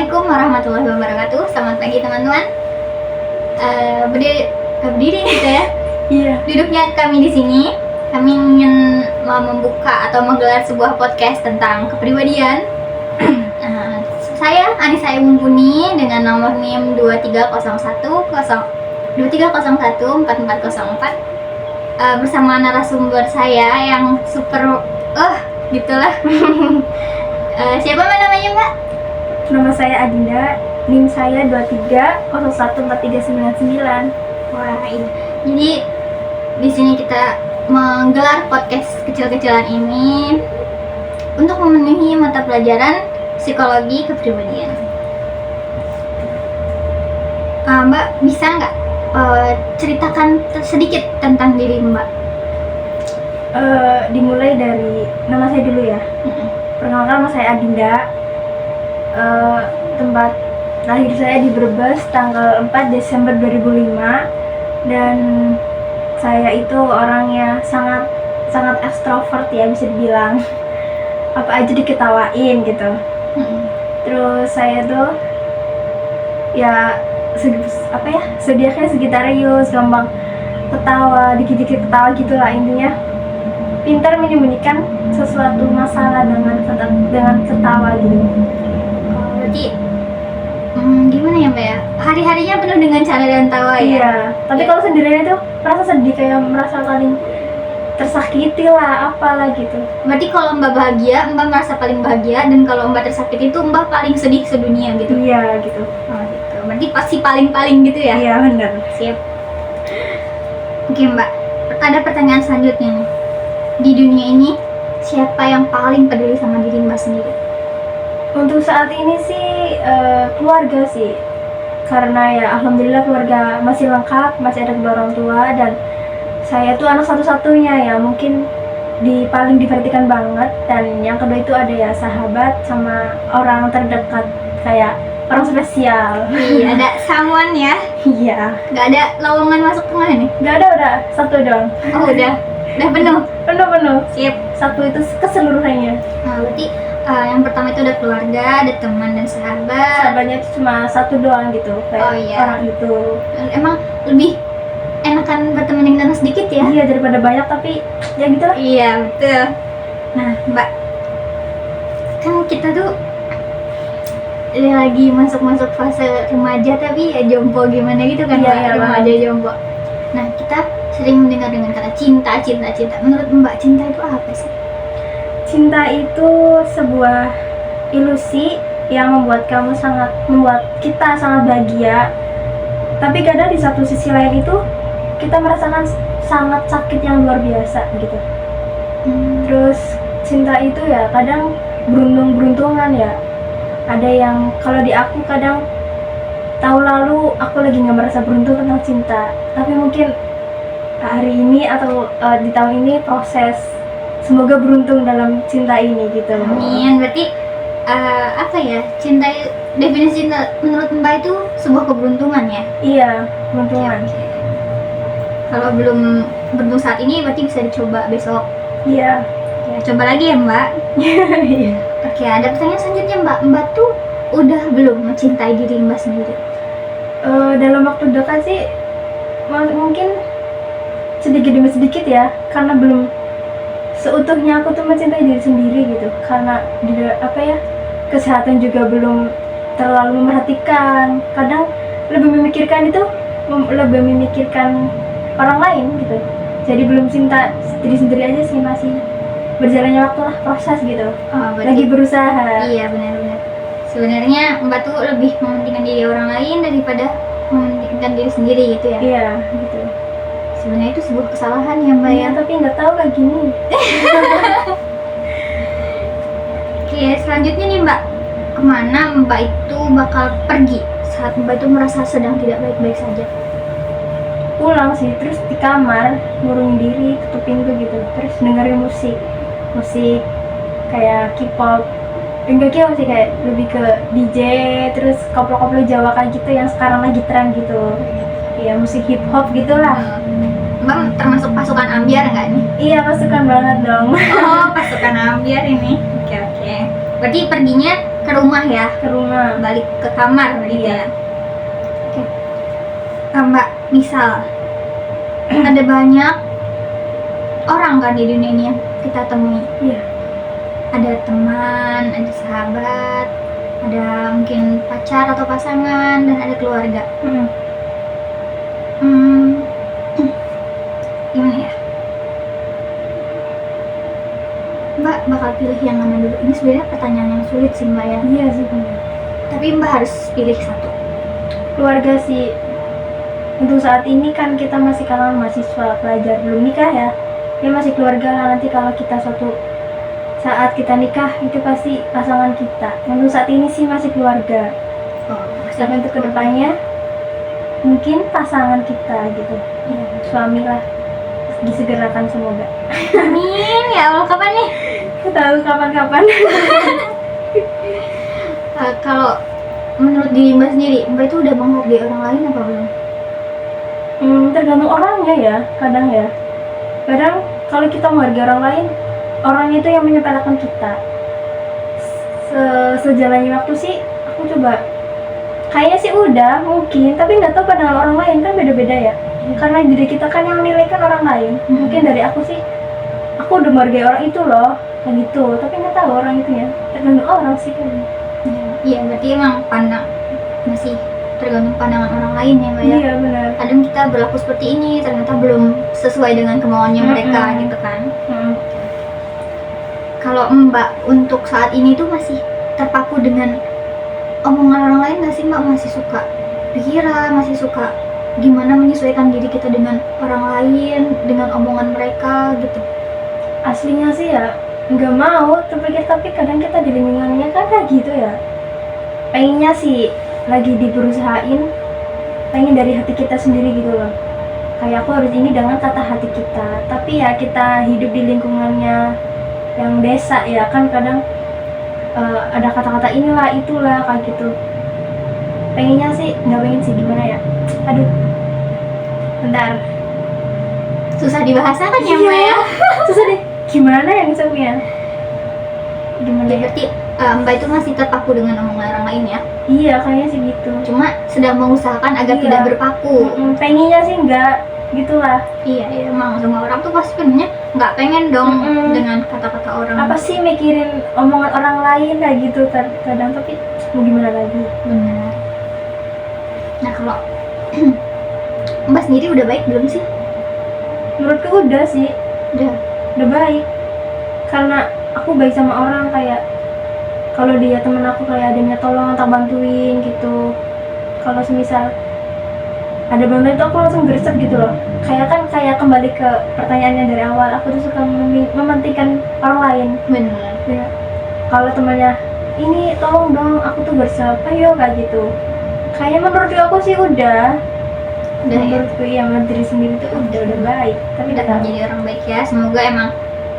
Assalamualaikum warahmatullahi wabarakatuh. Selamat pagi teman-teman. Berdiri gitu ya. Iya. Duduknya kami di sini. Kami ingin membuka atau menggelar sebuah podcast tentang kepribadian. Saya Anissa Mumpuni dengan nomor NIM 2301 bersama narasumber saya yang super gitulah. Siapa namanya Mbak? Nama saya Adinda, NIM saya 23014399. Wah, ini. Jadi di sini kita menggelar podcast kecil-kecilan ini untuk memenuhi mata pelajaran psikologi kepribadian. Mbak bisa nggak ceritakan sedikit tentang diri Mbak? Dimulai dari nama saya dulu ya. Perkenalkan, nama saya Adinda. Tempat lahir saya di Brebes tanggal 4 Desember 2005, dan saya itu orangnya sangat ekstrovert ya, bisa dibilang. Apa aja diketawain gitu. Terus saya tuh ya sediaknya Sagittarius, gampang ketawa, dikit-dikit ketawa gitulah, intinya pintar menyembunyikan sesuatu masalah dengan ketawa gitu. Berarti gimana ya Mbak ya? Hari-harinya penuh dengan canda dan tawa ya? Iya, tapi kalau sendirian itu merasa sedih, kayak merasa paling tersakiti lah, apalah gitu. Berarti kalau Mbak bahagia, Mbak merasa paling bahagia, dan kalau Mbak tersakiti itu Mbak paling sedih sedunia gitu? Iya gitu. Oh gitu, berarti pasti paling-paling gitu ya? Iya benar. Siap. Oke Mbak, ada pertanyaan selanjutnya nih. Di dunia ini, siapa yang paling peduli sama diri Mbak sendiri? Untuk saat ini sih keluarga sih, karena ya alhamdulillah keluarga masih lengkap, masih ada kedua orang tua, dan saya tuh anak satu-satunya ya, mungkin paling diperhatikan banget. Dan yang kedua itu ada ya sahabat sama orang terdekat, kayak orang spesial. Iya, ada someone ya? Iya. Nggak ada lowongan masuk tengah nih? Nggak ada, udah satu doang. Oh udah penuh? Penuh. Siap. Satu itu keseluruhannya. Nah berarti yang pertama itu ada keluarga, ada teman dan sahabat. Sahabatnya itu cuma satu doang gitu, kayak Oh, iya. orang itu. Emang lebih enakan berteman dengan sedikit ya? Iya, daripada banyak, tapi ya gitu lah. Iya betul. Nah Mbak, kan kita tuh lagi masuk fase remaja tapi ya jompo gimana gitu kan? Iya, Mbak? iya, Remaja jompo. Nah kita sering mendengar dengan kata cinta. Menurut Mbak, cinta itu apa sih? Cinta itu sebuah ilusi yang membuat kita sangat bahagia. Tapi kadang di satu sisi lain itu kita merasakan sangat sakit yang luar biasa gitu. Terus cinta itu ya kadang beruntung-beruntungan ya. Ada yang kalau di aku kadang tahun lalu aku lagi nggak merasa beruntung tentang cinta, tapi mungkin hari ini atau di tahun ini proses. Semoga beruntung dalam cinta ini gitu. Amin. Berarti apa ya, definisi cinta menurut Mbak itu sebuah keberuntungan ya? Iya, beruntungan. Oke. Kalau belum beruntung saat ini berarti bisa dicoba besok. Iya. Ya, coba lagi ya Mbak. Iya. Oke, ada pertanyaan selanjutnya Mbak. Mbak tuh udah belum mencintai diri Mbak sendiri? Dalam waktu dekat sih mungkin sedikit demi sedikit ya, karena belum seutuhnya aku tuh mencintai diri sendiri gitu, karena kesehatan juga belum terlalu memperhatikan. Kadang lebih memikirkan orang lain gitu, jadi belum cinta diri sendiri aja sih, masih berjalannya waktu lah, proses gitu. Lagi berusaha. Iya benar-benar. Sebenarnya Mbak tuh lebih mementingkan diri orang lain daripada mementingkan diri sendiri gitu ya? Iya gitu. Sebenarnya itu sebuah kesalahan ya Mbak ya? Tapi nggak tahu kayak gini. Oke, selanjutnya nih Mbak, kemana Mbak itu bakal pergi saat Mbak itu merasa sedang tidak baik-baik saja? Pulang sih, terus di kamar ngurungin diri, tutup pintu gitu, terus dengerin musik kayak K-pop. Enggak sih, kayak lebih ke DJ, terus koplo-koplo Jawa kayak gitu yang sekarang lagi tren gitu. Iya, musik hip hop gitulah. Mbak termasuk pasukan ambiar nggak nih? Iya, pasukan banget dong. Oh, pasukan ambiar ini. Oke. Berarti perginya ke rumah ya, ke rumah. balik ke kamar gitu Iya. ya. Oke. Mbak, misal ada banyak orang kan di dunia ini yang kita temui. Iya. Ada teman, ada sahabat, ada mungkin pacar atau pasangan, dan ada keluarga. Hmm, gimana ya? Mbak bakal pilih yang mana dulu? Ini sebenarnya pertanyaan yang sulit sih Mbak ya. Iya sih benar. Tapi Mbak harus pilih satu. Keluarga sih. Untuk saat ini kan kita masih kalangan mahasiswa pelajar belum nikah ya. Ya masih keluarga lah, nanti kalau kita suatu saat kita nikah itu pasti pasangan kita. Untuk saat ini sih masih keluarga. Oh, Tapi untuk kedepannya mungkin pasangan kita gitu. Ya, suami lah. Disegerakan semoga. Amin ya Allah, kapan nih? Tahu kapan-kapan. Kalau menurut diri Mbak sendiri, Mbak itu udah menghargai orang lain apa belum? Tergantung orangnya ya, kadang ya. Kadang kalau kita menghargai orang lain, orang itu yang menyepelekan kita. Sejalannya waktu sih, aku coba kayaknya sih udah mungkin, tapi nggak tahu pandangan orang lain kan beda-beda ya. Karena diri kita kan yang menilai kan orang lain. Mungkin dari aku sih, aku udah menghargai orang itu loh, kayak gitu. Tapi nggak tahu orang itu ya. Tergantung orang sih kan. Iya, berarti emang masih tergantung pandangan orang lain ya Mbak ya. Iya benar. Kadang kita berlaku seperti ini, ternyata belum sesuai dengan kemauannya mereka gitu kan. Kalau Mbak untuk saat ini tuh masih terpaku dengan omongan orang lain nggak sih Mbak? Masih suka pikiran, masih suka gimana menyesuaikan diri kita dengan orang lain, dengan omongan mereka gitu? Aslinya sih ya nggak mau terpikir, tapi kadang kita di lingkungannya kan kayak gitu ya. Pengennya sih lagi diberusahain, pengen dari hati kita sendiri gitu loh. Kayak aku harus ini dengan kata hati kita. Tapi ya kita hidup di lingkungannya yang desa ya kan, kadang ada kata-kata inilah itulah kayak gitu. Pengennya sih nggak pengen sih, gimana ya? Aduh, bentar. Susah dibahasakan ya Mbak ya. Susah deh. Gimana yang sebenarnya? Gimana Ya, ya? berarti Mbak itu masih terpaku dengan omongan orang lain ya? Iya, kayaknya sih gitu. Cuma sedang mengusahakan agar Iya. tidak berpaku. Pengennya sih enggak, gitulah. Iya, emang semua orang tuh pasti sebenarnya nggak pengen dong dengan kata-kata orang. Apa sih mikirin omongan orang lain kayak gitu kadang, tapi mau gimana lagi? Benar. Nah kalau Mbak sendiri udah baik belum sih? Menurutku udah sih, Udah. udah baik. Karena aku baik sama orang, kayak kalau dia temen aku kayak ada minta tolong atau bantuin gitu. Kalau semisal ada bantuan itu aku langsung gercep gitu loh. Kayak kembali ke pertanyaannya dari awal, aku tuh suka mementingkan orang lain. Benar. Ya. Kalau temannya ini tolong dong, aku tuh gercep, ayo kayak gitu. Kayaknya menurut aku sih udah Udah ya? menurutku ya, sama diri sendiri tuh udah baik. Tapi Udah udah tahu. menjadi orang baik ya. Semoga emang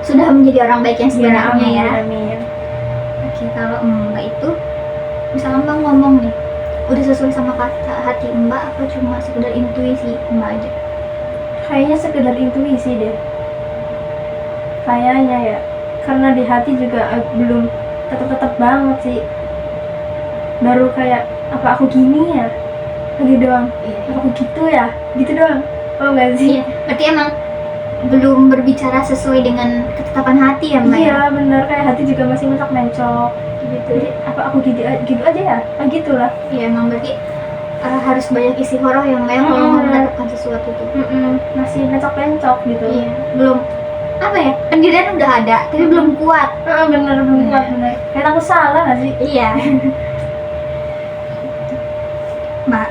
sudah menjadi orang baik yang sebenarnya ya. Amin. Oke, kalau Mbak itu misalnya Mbak ngomong nih, udah sesuai sama kata hati Mbak apa cuma sekedar intuisi Mbak aja? Kayaknya sekedar intuisi deh. Kayaknya ya. Karena di hati juga belum tetap banget sih. Baru kayak apa aku gini ya? Lagi doang. Apa aku gitu ya? Gitu doang. Oh enggak sih? Iya, berarti emang belum berbicara sesuai dengan ketetapan hati ya Mbak? Iya bener, kayak hati juga masih mencok gitu. Jadi apa aku gitu aja ya? Ah gitulah. Iya, emang berarti harus banyak istighfar ya Mbak ya kalau mau menetapkan sesuatu tuh. Masih mencok gitu. Iya, belum apa ya, pendirian udah ada tapi belum kuat. Bener belum kuat bener. Kayak aku salah gak sih? Iya. Mbak,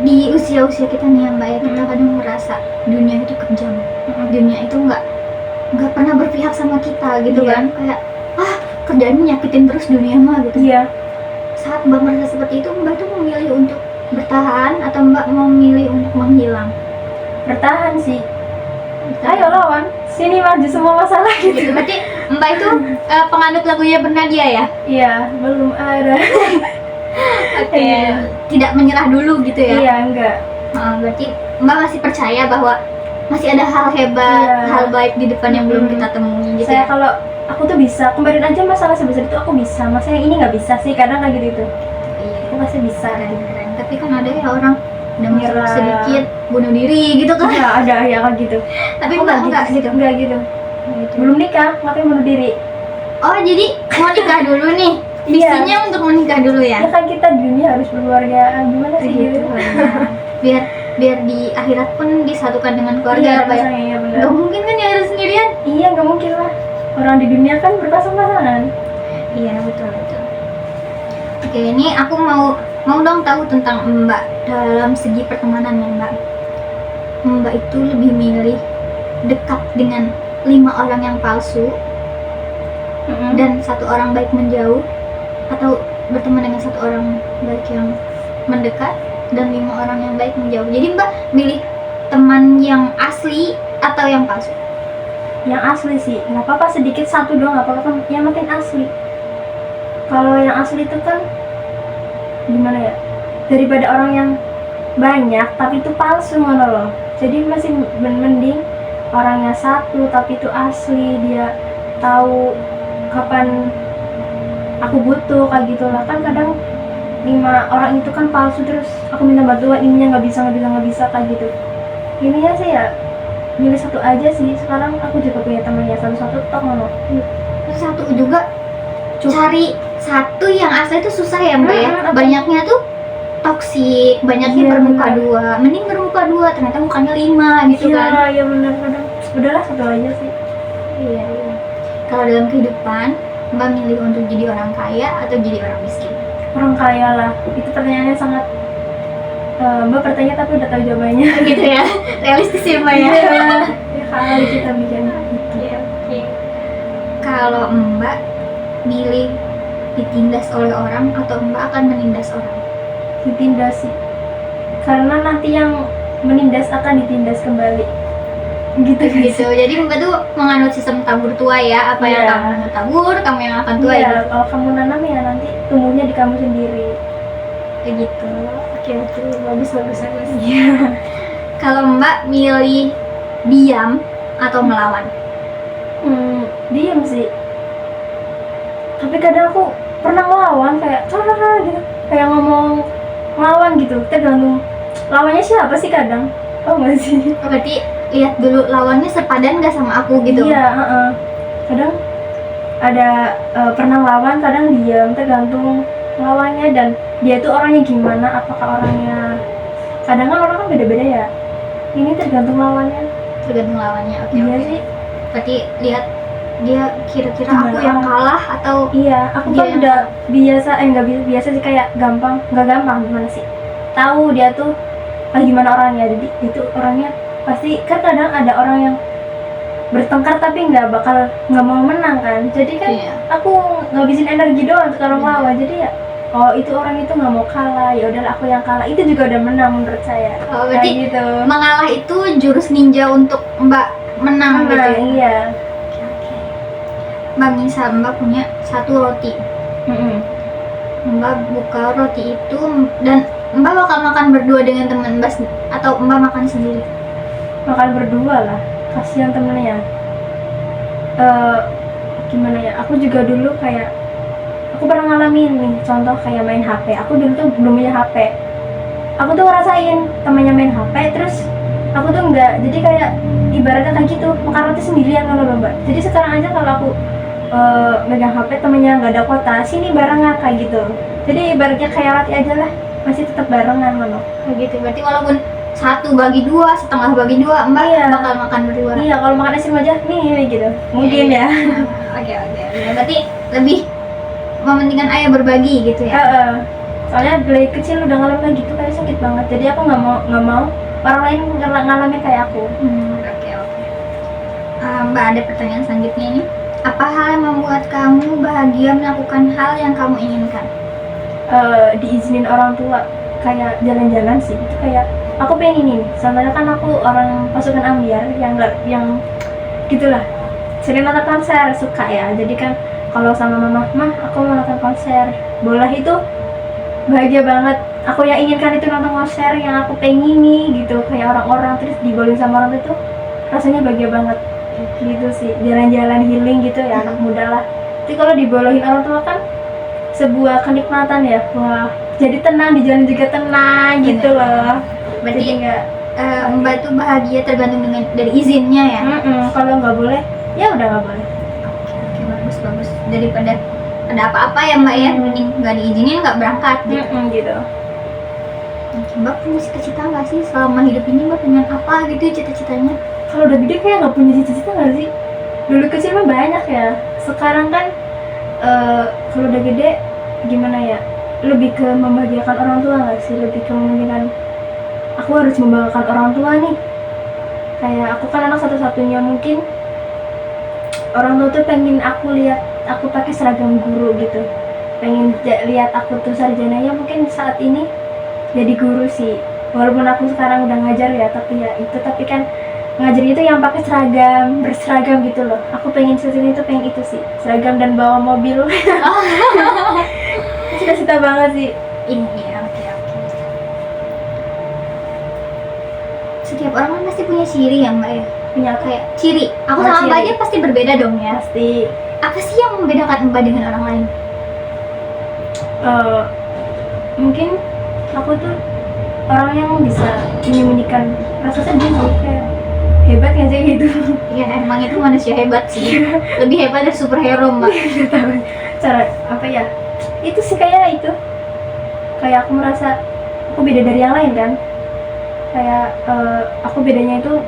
di usia-usia kita nih ya Mbak ya, kita kadang merasa dunia itu kejam. Dunia itu nggak pernah berpihak sama kita gitu Iya. kan, kayak kerjaannya nyakitin terus dunia mah gitu. Iya. Saat Mbak merasa seperti itu, Mbak tuh memilih untuk bertahan atau Mbak memilih untuk menghilang? Bertahan sih. Ayo lawan. Sini maju semua masalah Gitu. gitu. Berarti Mbak itu penganut lagunya Bernadia ya? Iya, belum ada. Oke. Iya. Tidak menyerah dulu gitu ya? Iya, enggak. Berarti Mbak masih percaya bahwa masih ada hal hebat, Iya. hal baik di depan yang belum kita temui gitu Saya ya? kalau aku tuh bisa, kemarin aja masalah sebesar itu aku bisa, masa yang ini nggak bisa sih, kadang kayak gitu itu Iya, aku pasti bisa kan. keren. Tapi kan ada ya orang udah masuk Nyerah. sedikit bunuh diri gitu kan. Iya ada ya kayak gitu. Tapi Aku enggak sih, gitu. enggak gitu. Gitu. Belum nikah makanya bunuh diri. Oh, jadi mau nikah dulu nih. Iya. Visinya untuk menikah dulu ya. Ya kan kita di dunia harus berkeluarga, gimana sih gitu. Biar di akhirat pun disatukan dengan keluarga Iya, apa ya. iya benar. Gak mungkin kan ya harus sendirian. Iya nggak mungkin lah, orang di dunia kan berpasang-pasangan. Iya, betul. Oke, ini aku mau dong tahu tentang Mbak dalam segi pertemanan ya, Mbak. Mbak itu lebih milih dekat dengan 5 orang yang palsu dan 1 orang baik menjauh, atau berteman dengan 1 orang baik yang mendekat dan 5 orang yang baik menjauh. Jadi Mbak milih teman yang asli atau yang palsu? Yang asli sih, nggak apa-apa sedikit 1 doang nggak apa-apa, yang penting asli. Kalau yang asli itu kan gimana ya, daripada orang yang banyak tapi itu palsu mana loh. Jadi masih mending orangnya 1 tapi itu asli, dia tahu kapan aku butuh kayak gitu lah. Kan kadang 5 orang itu kan palsu, terus aku minta bantuan ininya nggak bisa kayak gitu. Ininya sih ya milih 1 aja sih. Sekarang aku juga punya teman ya 1 tok mau. Terus 1 juga cari 1 yang asli itu susah ya Mbak ya. Banyaknya tuh toksik, banyaknya Iya, bermuka benar. 2. Mending bermuka 2, ternyata mukanya 5 gitu kan. Iya benar kadang. Udahlah 1 aja sih. Iya. Kalau dalam kehidupan Mbak milih untuk jadi orang kaya atau jadi orang miskin? Orang kaya lah. Itu pertanyaannya sangat Mbak bertanya tapi udah tahu jawabannya. Gitu ya. Realistis ya Mbak ya. Ya kali kita bikin gitu. Oke. Kalau Mbak milih ditindas oleh orang atau Mbak akan menindas orang? Ditindas sih. Karena nanti yang menindas akan ditindas kembali. Gitu. Jadi Mbak tuh menganut sistem tabur tua ya. Apa yang Iya. kamu tabur, kamu yang akan tua Iya, ya. kalau kamu nanam ya nanti tumbuhnya di kamu sendiri. Kayak gitu. Oke, bagus. Iya. Kalau Mbak milih diam atau melawan? Diam sih. Tapi kadang aku pernah ngelawan kayak gitu, kayak ngomong ngelawan gitu, tergantung lawannya siapa sih kadang. Oh nggak sih? Oh, berarti lihat dulu lawannya sepadan nggak sama aku gitu. Iya, kadang ada pernah lawan, kadang diam, tergantung lawannya dan dia itu orangnya gimana, apakah orangnya, kadang kan orang kan beda-beda ya, ini tergantung lawannya. Tergantung lawannya. Oke. Iya sih. Berarti lihat dia kira-kira Gimana aku yang orang? kalah atau Iya, aku Dia kan yang- udah biasa, nggak biasa sih, kayak nggak gampang gimana sih, tahu dia tuh gimana orangnya, jadi itu orangnya pasti kan kadang ada orang yang bertengkar tapi nggak mau menang kan, jadi kan Iya. aku ngabisin energi doang sekarang Iya. lawan, jadi ya oh itu orang itu nggak mau kalah, ya udahlah aku yang kalah, itu juga udah menang menurut saya. Oh, berarti Kayak gitu. mengalah itu jurus ninja untuk Mbak menang gitu ya? Iya. Oke. Mbak misal Mbak punya 1 roti, Mbak buka roti itu dan Mbak bakal makan berdua dengan teman Mbak atau Mbak makan sendiri? Makan berdua lah, kasihan temennya. Gimana ya, aku juga dulu kayak aku pernah ngalamin nih, contoh kayak main HP. Aku dulu tuh belum punya HP, aku tuh ngerasain temennya main HP, terus aku tuh enggak, jadi kayak ibaratnya kayak gitu, makan roti sendirian kalau Mbak. Jadi sekarang aja kalau aku megang HP temennya nggak ada kuota, sini barengan kayak gitu. Jadi ibaratnya kayak roti aja lah, masih tetap barengan loh. Kayak gitu. Berarti walaupun 1 bagi 2, setengah bagi 2, Mbak Iya. bakal makan berdua. Iya, kalau makan es krim aja nih gitu, mungkin ya. Oke. Berarti lebih mementingkan ayah berbagi gitu ya? Soalnya dari kecil udah ngalamin kayak gitu, kayak sakit banget. Jadi aku nggak mau orang lain ngalamin kayak aku. Oke. Mbak, ada pertanyaan selanjutnya nih. Apa hal yang membuat kamu bahagia melakukan hal yang kamu inginkan? Diizinin orang tua, kayak jalan-jalan sih. Itu kayak aku pengen ini nih. Soalnya kan aku orang pasukan ambiar yang gitulah. Sering nonton konser, suka ya. Jadi kan kalau sama mama, aku mau nonton konser. Bola itu bahagia banget. Aku yang inginkan itu nonton konser yang aku pengen nih gitu, kayak orang-orang terus dibolehin sama orang itu rasanya bahagia banget. gitu sih, jalan-jalan healing gitu ya anak muda lah. Tapi kalau dibolehin orang tua kan sebuah kenikmatan ya, wah jadi tenang di jalan juga tenang gitu loh. Berarti Jadi nggak Mbak tuh bahagia tergantung dengan dari izinnya ya. kalau nggak boleh ya udah nggak boleh. Oke, bagus daripada ada apa-apa ya Mbak ya, mending nggak diizinin nggak berangkat gitu. Gitu. Oke, Mbak punya cita-cita nggak sih selama hidup ini, Mbak pengen apa gitu cita-citanya? Kalau udah gede kayak nggak punya cita-cita nggak sih? Dulu kecil mah banyak ya. Sekarang kan kalau udah gede gimana ya? Lebih ke membahagiakan orang tua nggak sih? Lebih ke mementingkan aku harus membanggakan orang tua nih. Kayak aku kan anak satu-satunya, mungkin orang tua tuh pengen aku lihat aku pakai seragam guru gitu. Pengen lihat aku tuh sarjananya mungkin saat ini jadi guru sih. Walaupun aku sekarang udah ngajar ya, tapi kan ngajarnya itu yang pakai seragam, berseragam gitu loh. Aku pengen itu pengen itu sih, seragam dan bawa mobil. Cita-cita banget sih. Ini ya, oke. Setiap orang kan pasti punya ciri ya Mbak ya. Punya Kayak ciri. Aku Oh, sama ciri. Mbak aja pasti berbeda dong ya. pasti. Apa sih yang membedakan Mbak dengan orang lain? Mungkin aku tuh orang yang bisa menyembunyikan rasa sedih sih, kayak hebat nggak sih gitu. Iya, emang itu manusia hebat sih. Lebih hebat dari superhero Mbak. Cara apa ya, itu sih kayak itu, kayak aku merasa aku beda dari yang lain kan. Kayak aku bedanya itu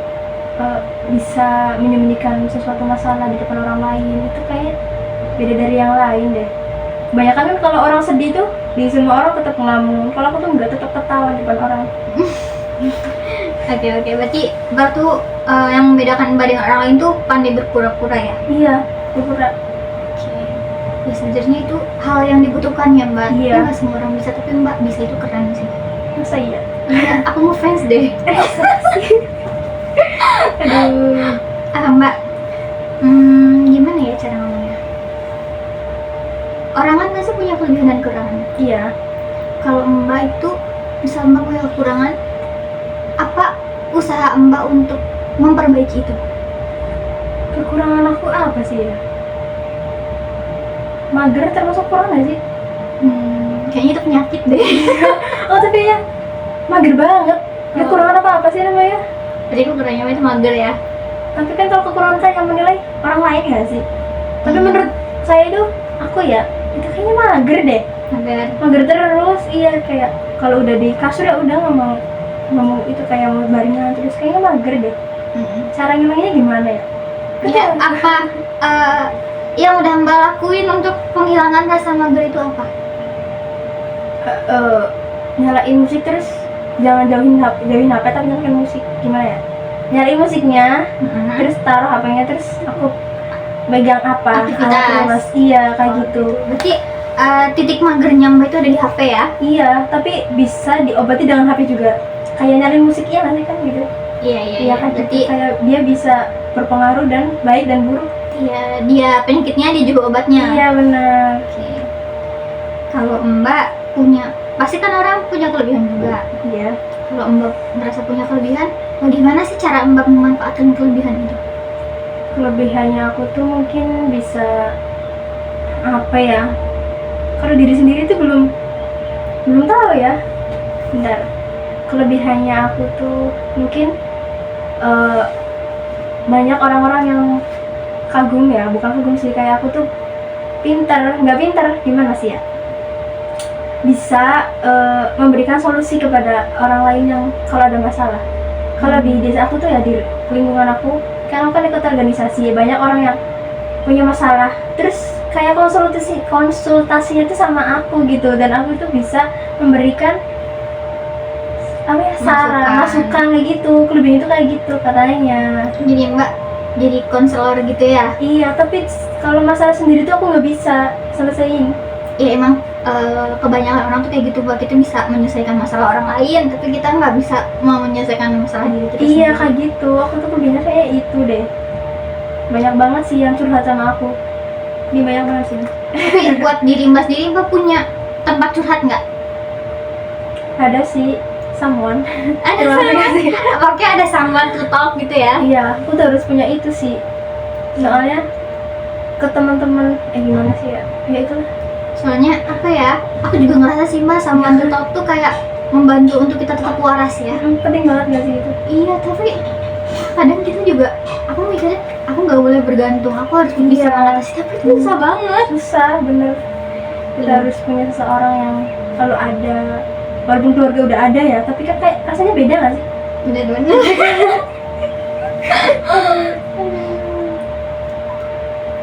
bisa menyembunyikan sesuatu masalah di depan orang lain. Itu kayak beda dari yang lain deh. Kebanyakan kan kalau orang sedih tuh di semua orang tetap ngelamun, kalau aku tuh nggak, tetap ketawa di depan orang. Oke, berarti Mbak tuh yang membedakan Mbak dengan orang lain tuh pandai berpura-pura ya? Iya, pura-pura. Oke. Ya sebenarnya itu hal yang dibutuhkan ya Mbak. Iya. Nggak semua orang bisa, tapi Mbak bisa itu keren sih. Masa iya? Iya, aku mau fans deh. Aduh. Mbak, gimana ya cara ngomongnya? Orang kan pasti punya kelebihan dan kekurangan. Iya. Kalau Mbak itu, misal Mbak punya kekurangan, apa usaha Mbak untuk memperbaiki itu? Kekurangan aku apa sih ya? Mager termasuk kurang gak sih? Kayaknya itu penyakit deh. Oh tapi ya mager banget. Kekurangan apa sih namanya? Jadi kekurangannya itu mager ya. Tapi kan kalau kekurangan saya yang menilai orang lain gak sih? Tapi menurut saya itu, aku ya, itu kayaknya mager deh. Mager terus, iya, kayak kalau udah di kasur ya udah ngomong itu kayak mau baringan terus, kayaknya mager deh. Cara ngilanginnya gimana ya? Ya, apa yang udah Mbak lakuin untuk penghilangan rasa mager itu apa? Nyalain musik terus, jangan jauhin HP tapi nyalain musik. Gimana ya? Nyalain musiknya, terus taruh HP-nya, terus aku megang apa? Aktivitas. Iya, kayak gitu. Berarti titik magernya Mbak itu ada di HP ya? Iya, tapi bisa diobati dengan HP juga. Kayak nyalain musik ya nanti kan gitu. Iya, kan berarti kayak dia bisa berpengaruh dan baik dan buruk. iya, dia penyakitnya, dia juga obatnya. Iya benar. Oke. Kalau Mbak punya, pasti kan orang punya kelebihan juga. Iya. Kalau Mbak merasa punya kelebihan, bagaimana sih cara Mbak memanfaatkan kelebihan itu? Kelebihannya aku tuh mungkin bisa apa ya? Kalau diri sendiri tuh belum tahu ya. Bentar. Kelebihannya aku tuh mungkin banyak orang-orang yang kagum ya, bukan kagum sih, kayak aku tuh nggak pintar, gimana sih ya? Bisa memberikan solusi kepada orang lain yang kalau ada masalah. Kalau di desa aku tuh ya, di lingkungan aku, kan aku kan ikut organisasi, banyak orang yang punya masalah, terus kayak konsultasinya tuh sama aku gitu, dan aku tuh bisa memberikan apa ya, saran, masukan kayak gitu. Kelebihan itu kayak gitu katanya. Jadi Mbak jadi konselor gitu ya? Iya, tapi kalau masalah sendiri tuh aku nggak bisa selesaiin. Ya emang kebanyakan orang tuh kayak gitu, Mbak. Kita bisa menyelesaikan masalah orang lain, tapi kita nggak bisa mau menyelesaikan masalah diri kita Iya, sendiri. kayak gitu. Aku tuh kelebihannya kayak itu deh. Banyak banget sih yang curhat sama aku. Ini banyak banget sih. Tapi buat diri Mbak sendiri, Mbak punya tempat curhat nggak? Ada sih someone. Ada Terima someone. kasih. Oke, ada someone to talk gitu ya? Iya, aku tuh harus punya itu sih. soalnya ke teman-teman gimana sih ya itu Soalnya apa ya, aku juga ngerasa sih Mbak sama Mental Talk tuh kayak membantu untuk kita tetap waras ya. penting banget gak sih itu? Iya, tapi kadang kita juga, aku mikirnya aku nggak boleh bergantung, aku harus bisa mengatasi, tapi itu susah banget. Susah bener. Kita harus punya seseorang yang selalu ada, walaupun keluarga udah ada ya, tapi kan kayak rasanya beda gak sih? Bener-bener.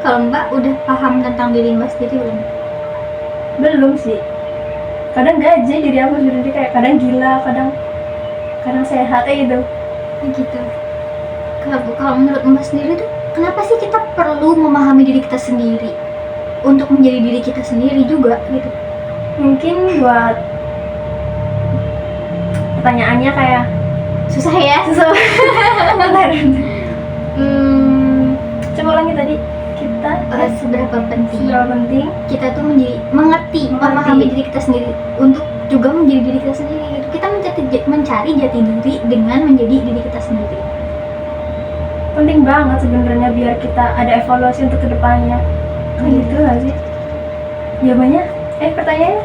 Kalau Mbak udah paham tentang diri Mbak sendiri belum? Belum sih. Kadang gak aja diri aku sendiri, kayak kadang gila, kadang sehat gitu. Gitu. Kalau menurut Mbak sendiri tuh, kenapa sih kita perlu memahami diri kita sendiri untuk menjadi diri kita sendiri juga gitu? Mungkin buat pertanyaannya kayak Susah ya? susah. Coba ulangi tadi, kita Seberapa penting kita tuh mengerti, memahami diri kita sendiri untuk juga menjadi diri kita sendiri gitu. Kita mencari jati diri dengan menjadi diri kita sendiri. penting banget sebenarnya biar kita ada evaluasi untuk kedepannya. Gitu gak sih? Jawabannya? Pertanyaannya?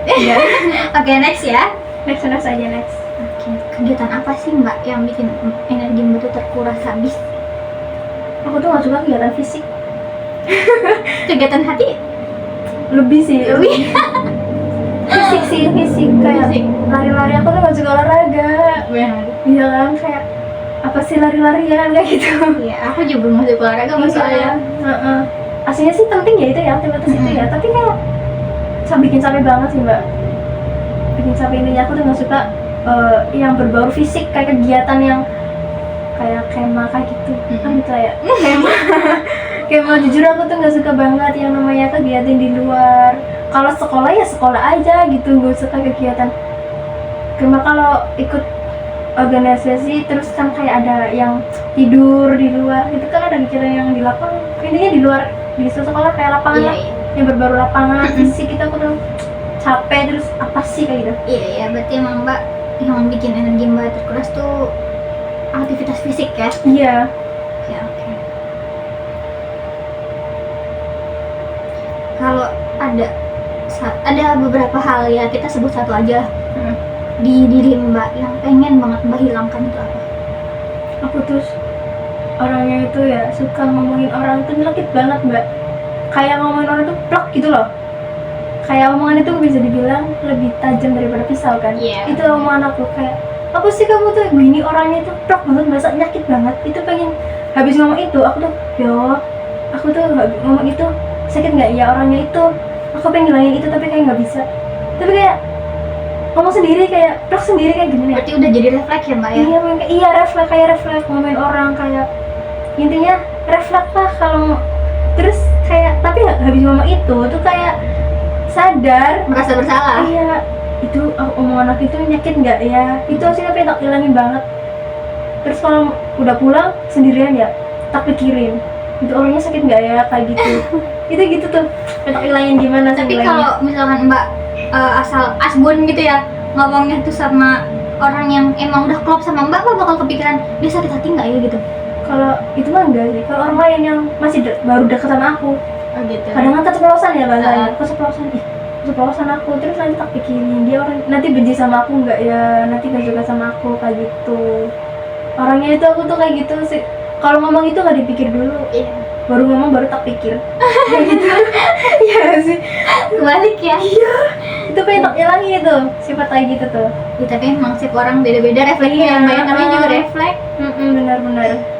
Ya. Oke, next ya. Next aja next. Oke, kegiatan apa sih Mbak yang bikin energi Mbak tuh terkuras habis? Aku tuh gak suka kegiatan fisik. Kegiatan hati? Lebih sih. Fisik kayak lari-lari. Aku tuh gak suka olahraga. Benar. Iya kan, kayak apa sih lari-larian kayak gitu. Iya, aku juga masuk olahraga masalahnya. Aslinya sih penting ya itu ya, aktivitas itu ya. Tapi kayak bikin capek banget sih Mbak. Bikin capek intinya aku tuh gak suka yang berbau fisik, kayak kegiatan yang kayak kemah kayak gitu. Kan gitu lah ya. Kemah jujur aku tuh gak suka banget yang namanya kegiatan di luar. Kalau sekolah ya sekolah aja gitu, gak suka kegiatan kemah. Kalau ikut organisasi terus kan kayak ada yang tidur di luar, itu kan ada kegiatan yang di lapangan. Intinya di luar, di sekolah kayak lapangan yang berbau lapangan fisik, kita aku tuh capek terus apa sih kayak gitu. Iya, berarti emang Mbak yang bikin energi Mbak terkuras tuh aktivitas fisik ya? Iya. Ya, oke. Kalau ada beberapa hal ya, kita sebut satu aja di diri Mbak yang pengen banget Mbak hilangkan itu apa? Aku tuh orangnya itu ya suka ngomongin orang tuh nyelekit banget Mbak. Kayak ngomongin orang tuh plak gitu loh. Kayak omongan itu bisa dibilang lebih tajam daripada pisau kan. Itu omongan aku kayak, apa sih kamu tuh begini, orangnya tuh plak banget, merasa nyakit banget. Itu pengen habis ngomong itu aku tuh aku tuh ngomong itu sakit nggak ya orangnya itu, aku pengen ngilangin itu tapi kayak nggak bisa. Tapi kayak ngomong sendiri kayak plak sendiri kayak gini. Berarti udah jadi refleks ya Mbak ya? Iya refleks ngomongin orang, kayak intinya refleks lah kalau terus kayak, tapi habis ngomong itu tuh kayak sadar, merasa bersalah. Iya, itu omongan aku itu nyakit nggak ya, itu hasilnya pengen tak hilangin banget. Terus kalau udah pulang sendirian ya tak pikirin itu orangnya sakit nggak ya kayak gitu. Itu gitu tuh pengen tak hilangin gimana. Tapi kalau misalkan Mbak asal asbun gitu ya ngomongnya tuh sama orang yang emang udah klop sama Mbak bakal kepikiran dia sakit hati nggak ya gitu? Kalau itu mah enggak sih. Kalau orang lain yang masih baru dekat sama aku, gitu. Kadang kan keceplosan ya bahasanya, keceplosan aku, terus nanti tak pikirin dia orang nanti benci sama aku nggak ya, nanti gak suka sama aku kayak gitu. Orangnya itu aku tuh kayak gitu sih. Kalau ngomong itu nggak dipikir dulu, baru ngomong baru tak pikir. Kayak gitu. Iya sih. Kebalik ya. Iya. Itu pengen tak hilangin itu sifat kayak gitu tuh. Ya, tapi emang setiap orang beda-beda refleksnya. Banyak namanya juga refleks. Benar-benar.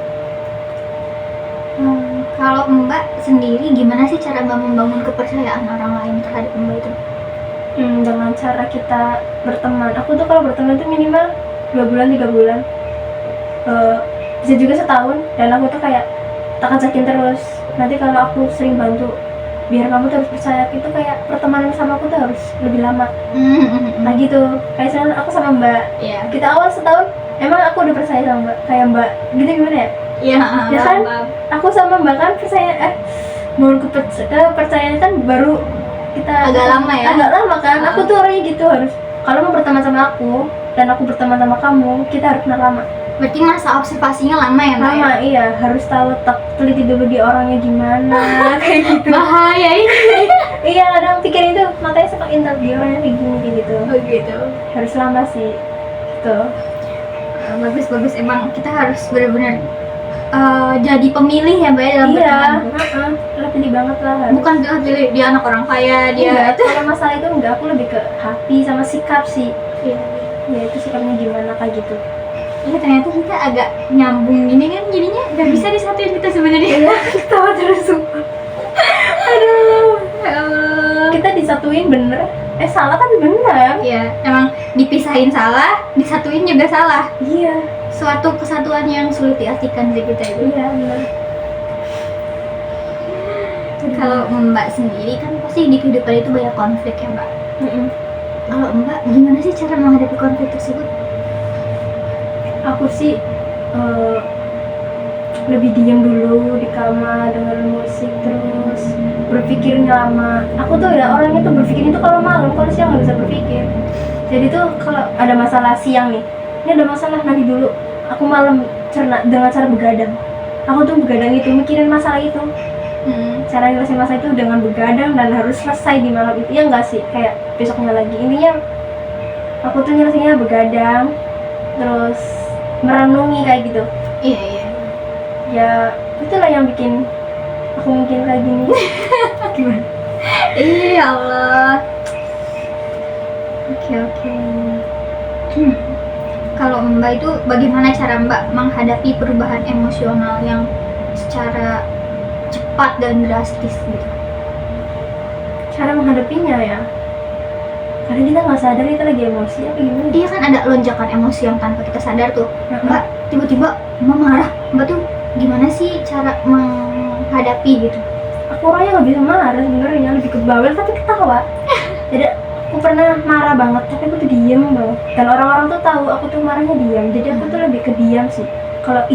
Kalau Mbak sendiri gimana sih cara Mbak membangun kepercayaan orang lain terhadap Mbak itu? Dengan cara kita berteman. Aku tuh kalau berteman tuh minimal 2 bulan 3 bulan, bisa juga setahun. Dan aku tuh kayak tak ajakin terus. Nanti kalau aku sering bantu, biar kamu tuh harus percaya, itu kayak pertemanan sama aku tuh harus lebih lama. Nah gitu. Kayak misalnya aku sama Mbak, kita awal setahun, emang aku udah percaya sama Mbak. Kayak Mbak, gitu gimana ya? Ya kan, aku sama Mbak kan percaya, bangun kepercayaan kan baru kita agak lama ya? Agak lama kan, aku tuh orangnya gitu, harus kalau mau berteman sama aku dan aku berteman sama kamu, kita harus kenal lama. Berarti masa observasinya lama ya Mbak? Lama, iya, harus tahu teliti dulu di orangnya gimana kayak gitu. Bahaya ini. Iya, kadang pikir itu, makanya suka intel dia orangnya kayak gini kayak gitu. Oh gitu. Harus lama sih gitu. Bagus emang kita harus benar-benar jadi pemilih ya Mbak ya dalam Iya, pertemanan. lah pilih banget lah harus. Bukan pilih dia anak orang kaya Enggak, dia. kalau masalah itu enggak, aku lebih ke hati sama sikap sih. Iya. Ya itu sikapnya gimana kayak gitu. Iya ternyata kita agak nyambung gini kan jadinya nggak bisa disatuin kita sebenarnya. Iya, ketawa terus sumpah. Aduh, ya Allah. Kita disatuin bener, salah tapi bener. Iya, emang dipisahin salah, disatuin juga salah. Iya, Suatu kesatuan yang sulit diartikan sih kita itu. iya bener. Kalau Mbak sendiri kan pasti di kehidupan itu banyak konflik ya Mbak. Mm-mm. Kalau Mbak gimana sih cara menghadapi konflik tersebut? Aku sih lebih diam dulu di kamar dengerin musik, terus berpikirnya lama. Aku tuh ya orangnya tuh berpikir itu kalau malam, kalau siang nggak bisa berpikir. Jadi tuh kalau ada masalah siang nih, ini ada masalah nanti dulu. Aku malam cerna dengan cara begadang. Aku tuh begadang itu mikirin masalah itu. Cara nyelesain masalah itu dengan begadang dan harus selesai di malam itu. Ya enggak sih, kayak besoknya lagi. Intinya aku tuh nyelesainnya begadang, terus merenungi kayak gitu. Iya. Ya itulah yang bikin aku mungkin kayak gini. Gimana? Iya Allah. Oke. Kalau Mbak itu bagaimana cara Mbak menghadapi perubahan emosional yang secara cepat dan drastis gitu? Cara menghadapinya ya, karena kita nggak sadar kita lagi emosi apa gimana. Dia kan ada lonjakan emosi yang tanpa kita sadar tuh. Mbak tiba-tiba Mbak marah. Mbak tuh gimana sih cara menghadapi gitu? Aku orangnya nggak bisa marah sebenarnya, lebih ke bawel tapi ketawa. Jadi aku pernah marah banget tapi aku tuh diem banget, dan orang-orang tuh tahu aku tuh marahnya diam. Jadi aku tuh lebih ke diam sih. Kalau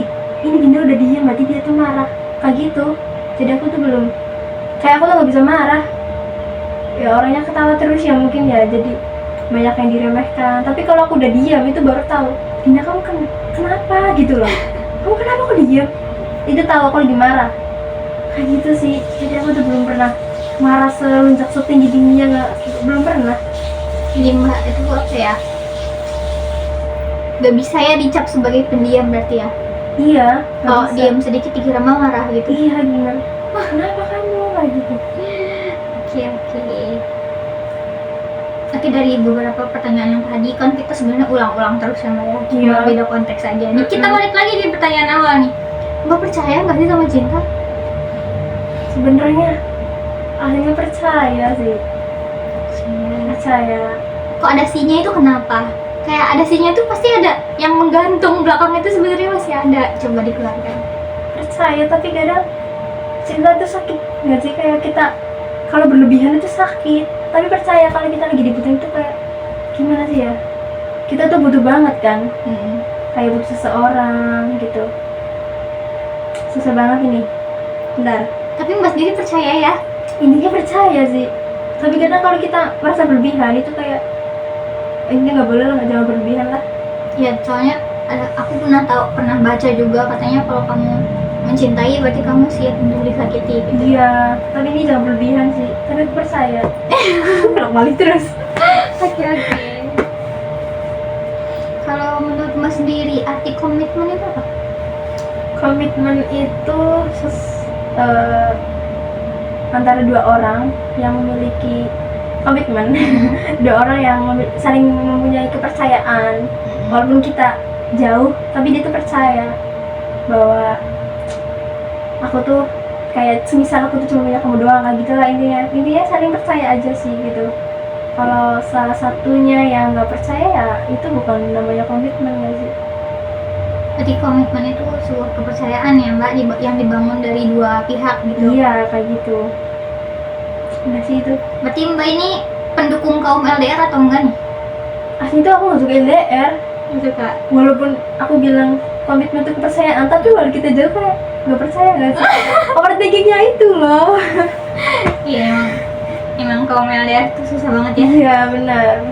ini Dinda udah diam berarti dia tuh marah kayak gitu. Jadi aku tuh belum, kayak aku tuh nggak bisa marah. Ya orangnya ketawa terus ya mungkin ya, jadi banyak yang diremehkan. Tapi kalau aku udah diam itu baru tahu, Dinda kamu kenapa gitu loh. Kamu kenapa kok diam? Itu tahu aku lagi marah. Kayak gitu sih. Jadi aku tuh belum pernah marah semenjak setinggi tingginya, belum pernah. Jadi Mbak itu apa ya? Gak bisa ya dicap sebagai pendiam berarti ya? Iya. Kalau diam sedikit dikira Mbak marah gitu. Iya gimana? Wah kenapa kamu kayak gitu? Oke, dari beberapa pertanyaan yang tadi kan kita sebenarnya ulang-ulang terus ya Mbak ya. Cuma Iya. beda konteks aja. Nih kita balik lagi di pertanyaan awal nih. Mbak percaya nggak sih sama cinta? Sebenarnya akhirnya percaya sih. Percaya. Kok ada sinya itu kenapa? Kayak ada sinya itu pasti ada yang menggantung belakangnya itu sebenarnya masih ada. Coba dikeluarkan. Percaya tapi kadang cinta itu sakit nggak sih, kayak kita kalau berlebihan itu sakit. Tapi percaya kalau kita lagi dibutuhin itu kayak gimana sih ya, kita tuh butuh banget kan, kayak butuh seseorang gitu. Susah banget ini. Bentar, Tapi Mbak sendiri percaya ya? intinya percaya sih. Tapi kadang kalau kita merasa berlebihan itu kayak ini nggak boleh lah, jangan berlebihan lah. Ya soalnya aku pernah baca juga katanya kalau kamu mencintai berarti kamu siap untuk disakiti gitu. Iya, tapi ini jangan berlebihan sih. Tapi aku percaya. Balik terus. Oke. Kalau menurut Mbak sendiri arti komitmen itu apa? Komitmen itu antara dua orang yang memiliki komitmen. Dua orang yang saling mempunyai kepercayaan. Walaupun kita jauh, tapi dia tuh percaya bahwa aku tuh kayak semisal aku tuh cuma punya kamu doang, kayak gitu lah. Intinya saling percaya aja sih gitu. Kalau salah satunya yang nggak percaya ya itu bukan namanya komitmen ya sih. Berarti komitmen itu sebuah kepercayaan ya Mbak yang dibangun dari dua pihak gitu. Iya kayak gitu. Nah sih itu. Berarti Mbak ini pendukung kaum LDR atau enggak nih? Asli itu aku nggak suka LDR. Nggak suka. Walaupun aku bilang komitmen itu kepercayaan, tapi kalau kita jauh kayak nggak percaya nggak sih? Overthinkingnya itu loh. Iya emang kaum LDR itu susah banget ya. Iya benar.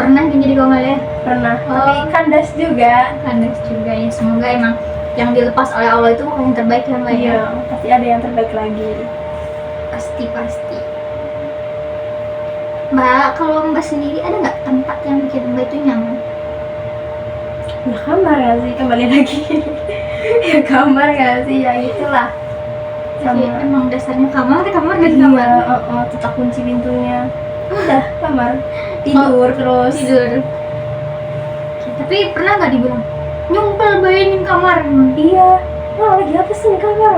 pernah kan jadi gombal ya? Pernah, Oh. tapi kandas juga. Kandas juga ya, semoga emang yang dilepas oleh Allah itu bukan yang terbaik ya Mbak ya? Iya, pasti ada yang terbaik lagi. Pasti. Mbak, kalau Mbak sendiri ada nggak tempat yang bikin Mbak itu nyaman? Ya kamar ya sih, kembali lagi. Ya kamar ya sih, ya itulah. Jadi Sama emang dasarnya kamar dan kamar. iya, tetap kunci pintunya. Udah, kamar. Tidur terus. Tidur. Oke, tapi pernah nggak dibilang nyumpel bayin kamar? Iya. Wah, lagi apa sih di kamar?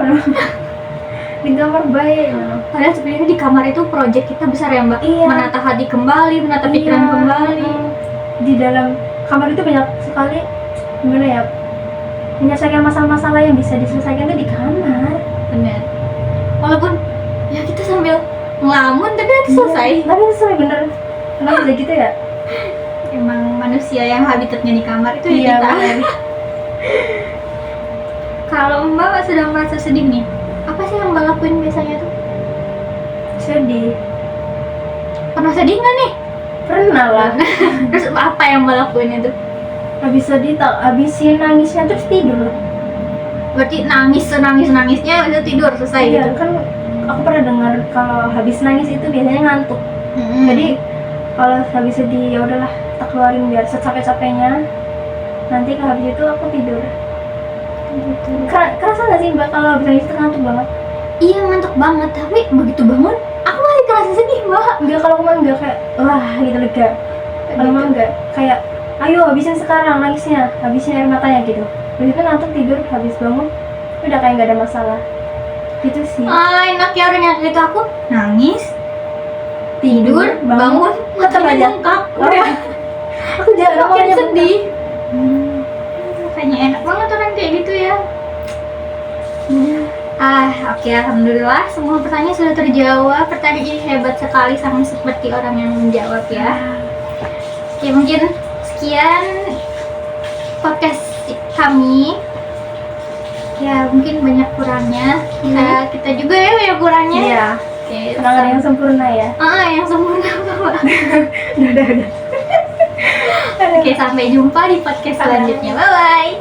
Di kamar baik. Padahal sebenarnya di kamar itu proyek kita besar ya Mbak. Iya. Menata hati kembali, menata pikiran kembali. Di dalam kamar itu banyak sekali, gimana ya, menyelesaikan masalah-masalah yang bisa diselesaikan itu di kamar. Bener. Walaupun ya kita sambil ngelamun tapi nanti selesai. Tapi itu selesai bener. Kenapa bisa gitu ya? Emang manusia yang habitatnya di kamar itu di Iya, kita. bener. Kalau Mbak sedang merasa sedih nih, apa sih yang Mbak lakuin biasanya tuh? Sedih. Pernah sedih nggak nih? Pernah lah. Terus apa yang Mbak lakuin itu? Habis sedih, habisin nangisnya terus tidur. Berarti nangisnya itu tidur selesai Iya, gitu. kan aku pernah dengar kalau habis nangis itu biasanya ngantuk. Jadi kalau habis sedih ya udahlah, tak keluarin biar secapek-capeknya. Nanti kalau habis itu aku tidur. gitu. Kerasa nggak sih Mbak kalau habis nangis itu ngantuk banget? Iya ngantuk banget, tapi begitu bangun aku masih kerasa sedih Mbak. Enggak, kalau kemarin enggak kayak wah gitu lega. Kalau kemarin enggak kayak ayo habisin sekarang nangisnya, habisin air matanya gitu. Begitu ngantuk tidur, habis bangun udah kayak nggak ada masalah. Gitu sih. Enak ya orang yang gitu, aku nangis, tidur, bangun, tetap matanya aja. bengkak. Oh, ya. Aku jarang Makin orangnya sedih. Hmm. Kayaknya enak banget orang kayak gitu ya. Oke, alhamdulillah semua pertanyaan sudah terjawab. Pertanyaan ini hebat sekali, sama seperti orang yang menjawab ya. Oke, mungkin sekian podcast kami. Ya, mungkin banyak kurangnya. Kita juga ya banyak kurangnya. Iya. Oke, Kenangan yang sempurna ya. yang sempurna Mbak. Udah. Oke, sampai jumpa di podcast selanjutnya. Bye bye.